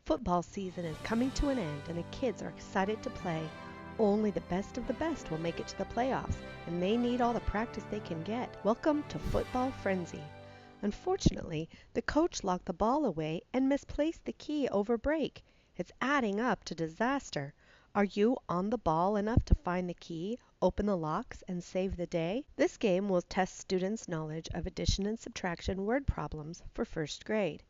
Football season is coming to an end and the kids are excited to play. Only the best of the best will make it to the playoffs, and they need all the practice they can get. Welcome to Football Frenzy. Unfortunately, the coach locked the ball away and misplaced the key over break. It's adding up to disaster. Are you on the ball enough to find the key, open the locks, and save the day? This game will test students' knowledge of addition and subtraction word problems for first grade.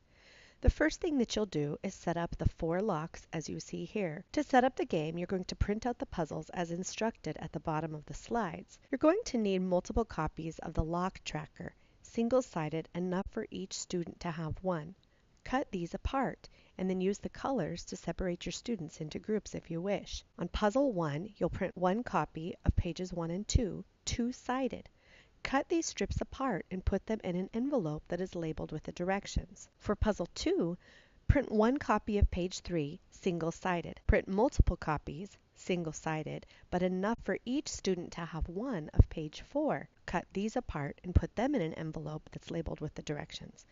The first thing that you'll do is set up the 4 locks as you see here. To set up the game, you're going to print out the puzzles as instructed at the bottom of the slides. You're going to need multiple copies of the lock tracker, single-sided, enough for each student to have one. Cut these apart and then use the colors to separate your students into groups if you wish. On puzzle 1, you'll print 1 copy of pages 1 and 2, two-sided. Cut these strips apart and put them in an envelope that is labeled with the directions. For puzzle 2, print 1 copy of page 3, single-sided. Print multiple copies, single-sided, but enough for each student to have one of page 4. Cut these apart and put them in an envelope that's labeled with the directions.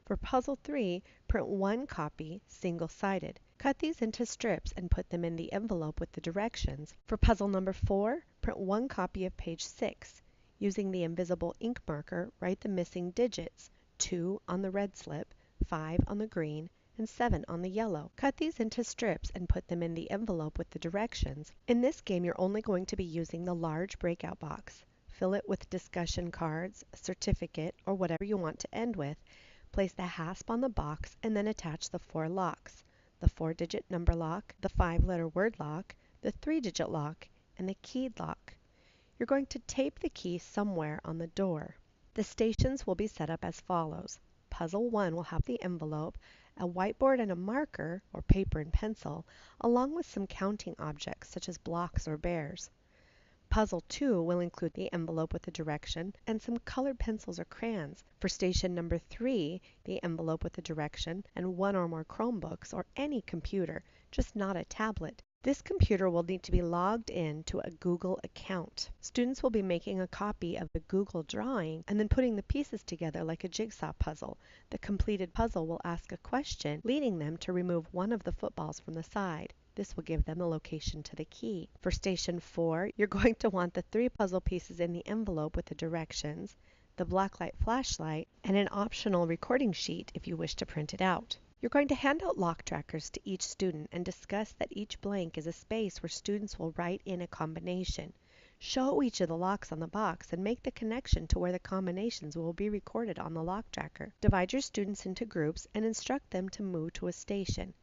For puzzle 3, print 1 copy, single-sided. Cut these into strips and put them in the envelope with the directions. For puzzle number 4, print 1 copy of page 6. Using the invisible ink marker, write the missing digits, 2 on the red slip, 5 on the green, and 7 on the yellow. Cut these into strips and put them in the envelope with the directions. In this game, you're only going to be using the large breakout box. Fill it with discussion cards, a certificate, or whatever you want to end with. Place the hasp on the box and then attach the 4 locks, the 4-digit number lock, the 5-letter word lock, the 3-digit lock, and the keyed lock. You're going to tape the key somewhere on the door. The stations will be set up as follows. Puzzle 1 will have the envelope, a whiteboard and a marker, or paper and pencil, along with some counting objects such as blocks or bears. Puzzle 2 will include the envelope with the direction and some colored pencils or crayons. For station number 3, the envelope with the direction and 1 or more Chromebooks or any computer, just not a tablet. This computer will need to be logged in to a Google account. Students will be making a copy of the Google drawing and then putting the pieces together like a jigsaw puzzle. The completed puzzle will ask a question, leading them to remove one of the footballs from the side. This will give them the location to the key. For station 4, you're going to want the 3 puzzle pieces in the envelope with the directions, the blacklight flashlight, and an optional recording sheet if you wish to print it out. You're going to hand out lock trackers to each student and discuss that each blank is a space where students will write in a combination. Show each of the locks on the box and make the connection to where the combinations will be recorded on the lock tracker. Divide your students into groups and instruct them to move to a station.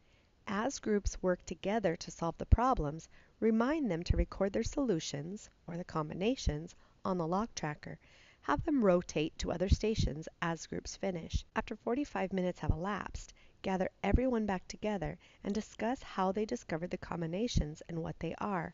As groups work together to solve the problems, remind them to record their solutions, or the combinations, on the lock tracker. Have them rotate to other stations as groups finish. After 45 minutes have elapsed, gather everyone back together and discuss how they discovered the combinations and what they are.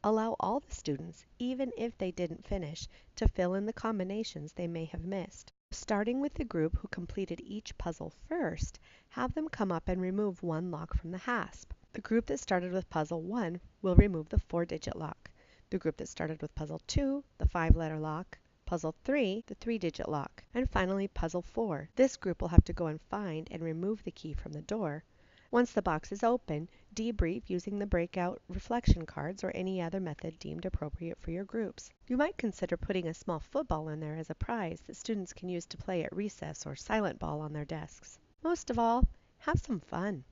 Allow all the students, even if they didn't finish, to fill in the combinations they may have missed. Starting with the group who completed each puzzle first, have them come up and remove 1 lock from the hasp. The group that started with puzzle 1 will remove the 4-digit lock. The group that started with puzzle 2, the 5-letter lock. Puzzle 3, the 3-digit lock. And finally, puzzle 4. This group will have to go and find and remove the key from the door. Once the box is open, debrief using the breakout reflection cards or any other method deemed appropriate for your groups. You might consider putting a small football in there as a prize that students can use to play at recess or silent ball on their desks. Most of all, have some fun.